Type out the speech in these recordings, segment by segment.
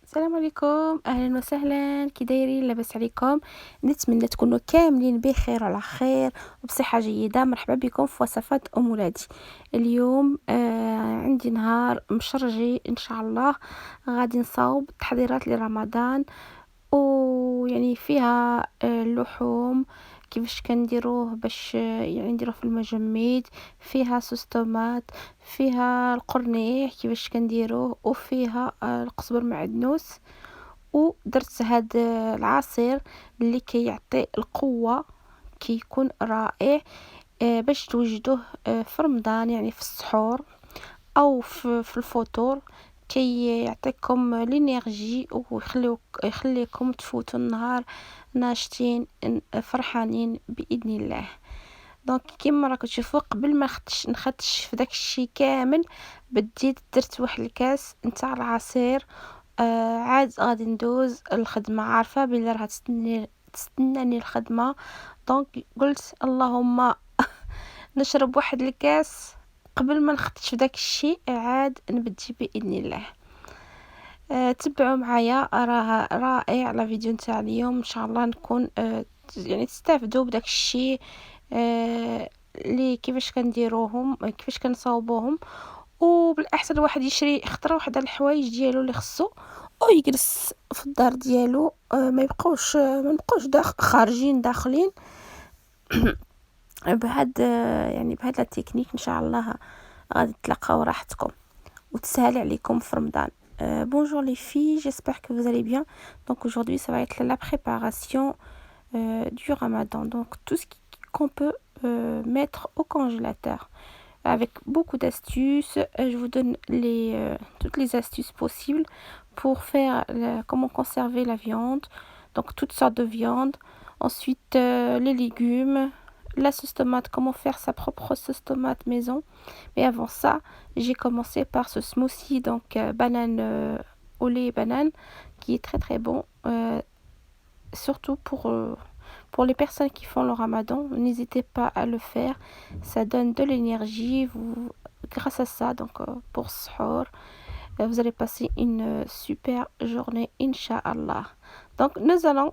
السلام عليكم، اهلا وسهلا، كي دايرين؟ لاباس عليكم؟ نتمنى تكونوا كاملين بخير وعلى خير وبصحه جيده. مرحبا بكم في وصفات ام ولادي. اليوم عندي نهار مشرجي ان شاء الله. غادي نصاوب تحضيرات لرمضان، ويعني فيها اللحوم كيفاش كنديروه باش يعني نديروه في المجمد، فيها صوص طوماط، فيها القرنيح كيفاش كنديروه، وفيها القزبر معدنوس. ودرت هاد العصير اللي كيعطي القوة، كيكون رائع باش توجدوه في رمضان، يعني في السحور او في الفطور. يعطيكم لينيرجي يخليكم تفوتوا النهار ناشطين فرحانين باذن الله. دونك كيما راكم تشوفوا، قبل ما نخدش في داك الشيء كامل، بديت درت واحد الكاس نتاع العصير. عاد غادي ندوز الخدمه، عارفه بلي راه تستناني الخدمه. دونك قلت اللهم نشرب واحد الكاس قبل ما نخدش في داك الشيء، عاد نبدي باذن الله. تبعوا معايا، راه رائع لا فيديو نتاع اليوم. ان شاء الله نكون يعني تستافدوا بداك الشيء اللي كيفاش كنديروهم، كيفاش كنصاوبوهم. وبالاحسن الواحد يشري خطره واحد الحوايج ديالو اللي خصو، ويجلس في الدار ديالو. ما نبقوش خارجين داخلين. بهاد يعني بهاد لا تكنيك ان شاء الله غادي تلقاو راحتكم وتسهل عليكم في رمضان. Bonjour les filles, j'espère que vous allez bien. Donc aujourd'hui ça va être la préparation du ramadan. Donc tout ce qu'on peut mettre au congélateur, avec beaucoup d'astuces. Je vous donne toutes les astuces possibles pour faire comment conserver la viande. Donc toutes sortes de viande. Ensuite les légumes, la sauce tomate, comment faire sa propre sauce tomate maison. Mais avant ça, j'ai commencé par ce smoothie, donc banane au lait et banane, qui est très très bon, surtout pour les personnes qui font le ramadan. N'hésitez pas à le faire, ça donne de l'énergie. Grâce à ça, donc pour Sahur, vous allez passer une super journée, Inch'Allah. Donc nous allons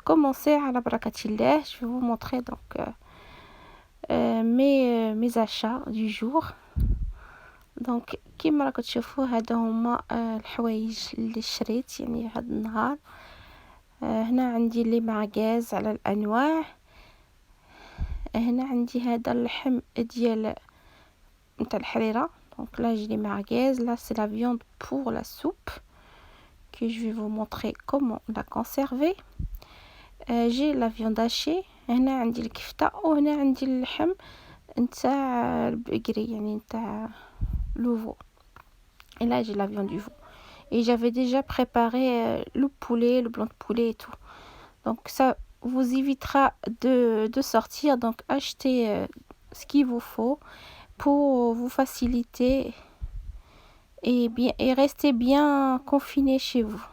commencer à la barakatillah. Je vais vous montrer donc mes achats du jour. دونك كيما راكم تشوفوا، هذا هما الحوايج اللي شريت يعني هذا النهار. هنا عندي لي معجاز على الانواع. هنا عندي هذا اللحم ديال نتاع الحريره. دونك là j'ai les merguez, là c'est la viande pour la soupe que je vais vous montrer comment la conserver. j'ai la viande hachée. هنا عندي الكفته، وهنا عندي اللحم نتاع البقري، يعني نتاع le veau. Et là j'ai la viande du veau, et j'avais déjà préparé le poulet, le blanc de poulet et tout. Donc ça vous évitera de sortir. Donc achetez ce qu'il vous faut pour vous faciliter et rester bien confiné chez vous.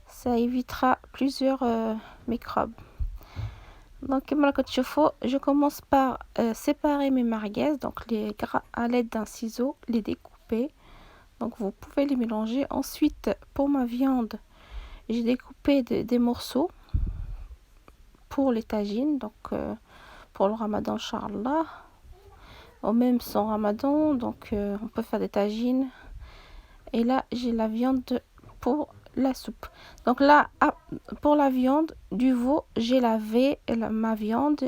Ça évitera plusieurs microbes. Donc comme راكم تشوفوا, je commence par séparer mes merguez, donc les gras à l'aide d'un ciseau, les découper. Donc vous pouvez les mélanger. Ensuite, pour ma viande, j'ai découpé des morceaux pour les tagines, donc pour le ramadan, Inch'Allah, ou même sans ramadan, donc on peut faire des tagines. Et là j'ai la viande pour la soupe. Donc là, pour la viande du veau, j'ai lavé ma viande,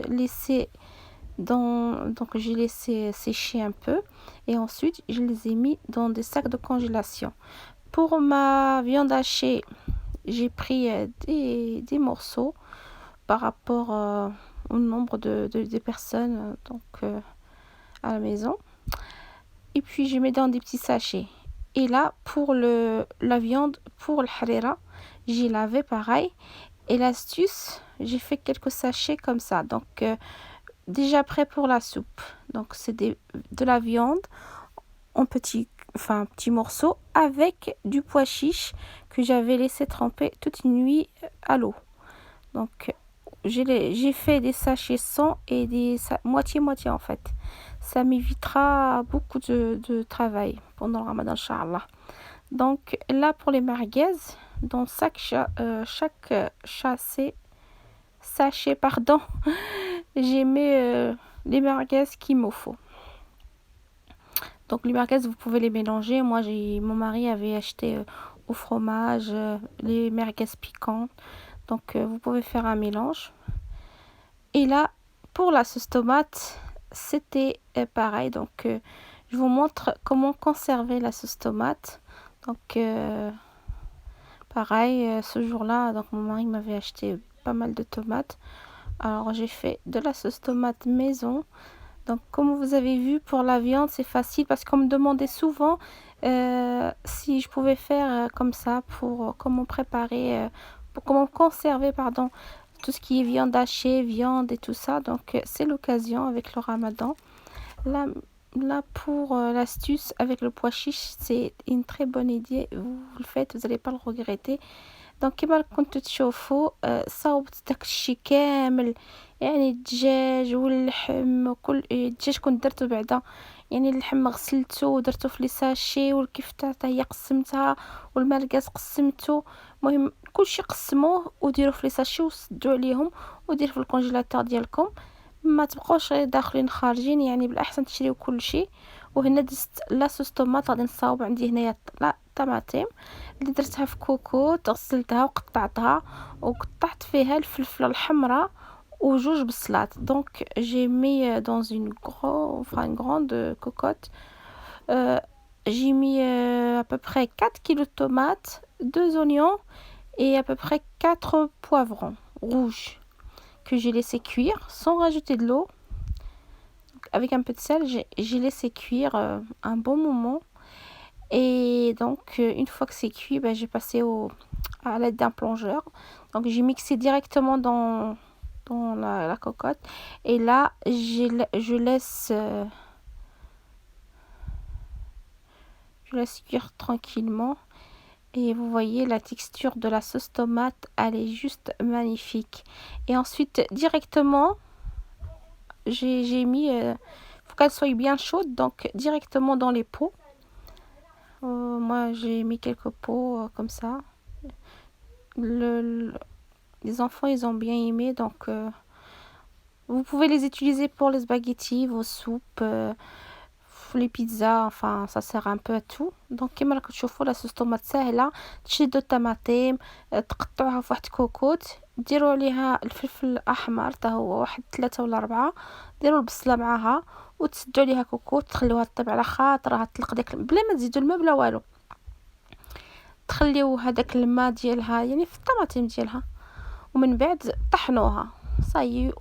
donc j'ai laissé sécher un peu, et ensuite je les ai mis dans des sacs de congélation. Pour ma viande hachée, j'ai pris des morceaux par rapport au nombre de personnes donc à la maison, et puis je mets dans des petits sachets. Et là pour la viande pour le harira, j'ai lavé pareil. Et l'astuce, j'ai fait quelques sachets comme ça. Donc déjà prêt pour la soupe. Donc c'est de la viande en petits morceaux avec du pois chiche que j'avais laissé tremper toute une nuit à l'eau. Donc j'ai fait des sachets sans et des moitié en fait. Ça m'évitera beaucoup de travail pendant le ramadan, Inch'Allah. Donc là pour les merguez, dans chaque sachet, pardon, j'ai mis les merguez qu'il me faut. Donc les merguez, vous pouvez les mélanger. Moi, mon mari avait acheté au fromage les merguez piquantes. Donc vous pouvez faire un mélange. Et là, pour la sauce tomate, c'était pareil. Donc je vous montre comment conserver la sauce tomate. Donc pareil, ce jour-là, donc mon mari m'avait acheté pas mal de tomates. Alors j'ai fait de la sauce tomate maison. Donc comme vous avez vu, pour la viande, c'est facile parce qu'on me demandait souvent si je pouvais faire comme ça pour comment préparer, pour comment conserver, pardon, tout ce qui est viande hachée, viande et tout ça. Donc c'est l'occasion avec le ramadan. Là, là pour l'astuce avec le pois chiche, c'est une très bonne idée. Vous le faites, vous n'allez pas le regretter. دونك كيما كنتو تشوفوا صاوبت داك الشي كامل، يعني الدجاج واللحم وكل الدجاج كنت درتو بعدا، يعني اللحم غسلته ودرتو في لي ساشي، والكفتة حتى هي قسمتها، والمرقاس قسمته. المهم كلشي قسموه وديروه في لي ساشي وسدوا عليهم وديروه في الكونجيلاتور ديالكم، ما تبقاوش غير داخلين خارجين. يعني بالاحسن تشريو كلشي. وهنا دزت لاصوص طوماط غادي نصاوب عندي هنايا لا طماطم اللي درتها في كوكوط، غسلتها وقطعتها وقطعت فيها الفلفله الحمراء وجوج بصلات. دونك j'ai mis dans une grande cocotte, j'ai mis à peu près 4 kilos de tomates, 2 oignons et à peu près 4 poivrons rouges que j'ai laissé cuire sans rajouter de l'eau. Avec un peu de sel, j'ai laissé cuire un bon moment. Et donc, une fois que c'est cuit, j'ai passé à l'aide d'un plongeur. Donc, j'ai mixé directement dans la cocotte. Et là, je laisse cuire tranquillement. Et vous voyez, la texture de la sauce tomate, elle est juste magnifique. Et ensuite, directement, j'ai mis... faut qu'elle soit bien chaude, donc directement dans les pots. Moi, j'ai mis quelques pots comme ça. Les enfants, ils ont bien aimé. Donc, vous pouvez les utiliser pour les spaghettis, vos soupes, les pizzas. Enfin, ça sert un peu à tout. Donc, كما راكم تشوفوا لا صوص طوماط ساهله. تشدوا الطماطم، تقطعوها في واحد كوكوت، ديروا عليها الفلفل الاحمر حتى هو واحد 3 ولا 4، ديروا البصله معاها وتسدوا عليها كوكوت، تخليوها تطيب على خاطرها، تطلق داك بلا ما تزيدوا الماء بلا والو، تخليو هذاك الماء ديالها يعني في الطماطم ديالها، ومن بعد طحنوها صاي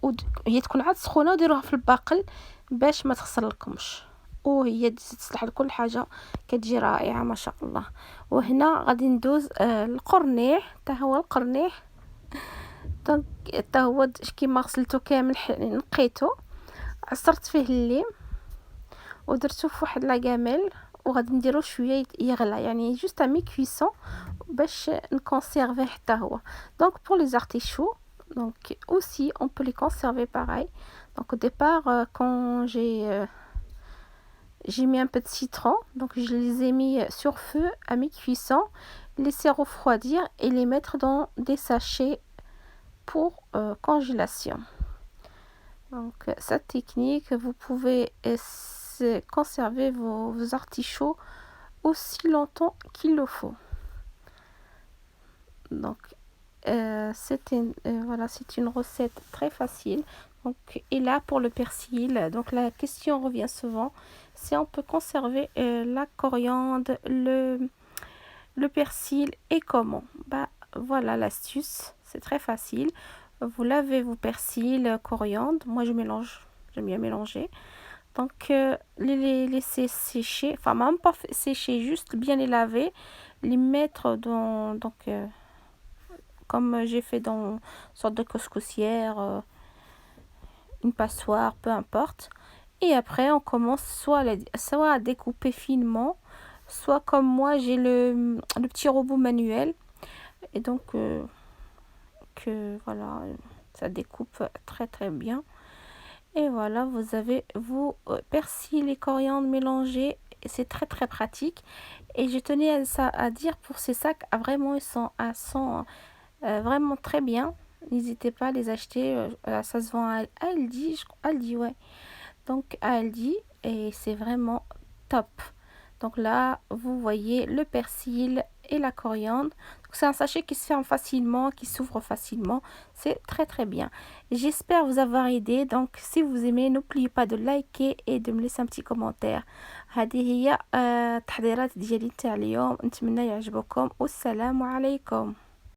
هي تكون عاد سخونه، وديروها في الباقل باش ما تخسر لكمش، وهي تصلح لكل حاجه، كتجي رائعه ما شاء الله. وهنا غادي ندوز القرنيح، حتى هو القرنيح دونك حتى هو كيما غسلته كامل نقيته، عصرت فيه الليم ودرتو في واحد لاكاميل، وغادي نديرو شويه يغلى، يعني جوست مي كويسون باش نكونسيرفيه حتى هو. Donc pour les artichauts, donc aussi on peut les conserver pareil. Donc au départ quand j'ai mis un peu de citron, donc je les ai mis sur feu à mi-cuisson, laisser refroidir et les mettre dans des sachets pour congélation. Donc cette technique, vous pouvez conserver vos artichauts aussi longtemps qu'il le faut. Donc c'est une recette très facile. Donc, et là pour le persil, donc la question revient souvent, si on peut conserver la coriandre, le persil et comment. Voilà l'astuce, c'est très facile. Vous lavez vos persils, coriandre, moi je mélange, j'aime bien mélanger. Donc les laisser sécher, enfin même pas sécher, juste bien les laver, les mettre dans comme j'ai fait dans une sorte de couscoussière, une passoire, peu importe. Et après on commence soit à découper finement, soit comme moi j'ai le petit robot manuel, et donc voilà, ça découpe très très bien. Et voilà, vous avez vos persil et coriandre mélangés c'est très très pratique. Et je tenais à dire pour ces sacs, vraiment sont vraiment très bien. N'hésitez pas à les acheter, ça se vend à Aldi, je crois, Aldi, ouais. Donc à Aldi, et c'est vraiment top. Donc là, vous voyez le persil et la coriandre. C'est un sachet qui se ferme facilement, qui s'ouvre facilement. C'est très très bien. J'espère vous avoir aidé. Donc si vous aimez, n'oubliez pas de liker et de me laisser un petit commentaire. هذه هي التحضيرات ديالي تاع اليوم، نتمنى يعجبكم والسلام عليكم.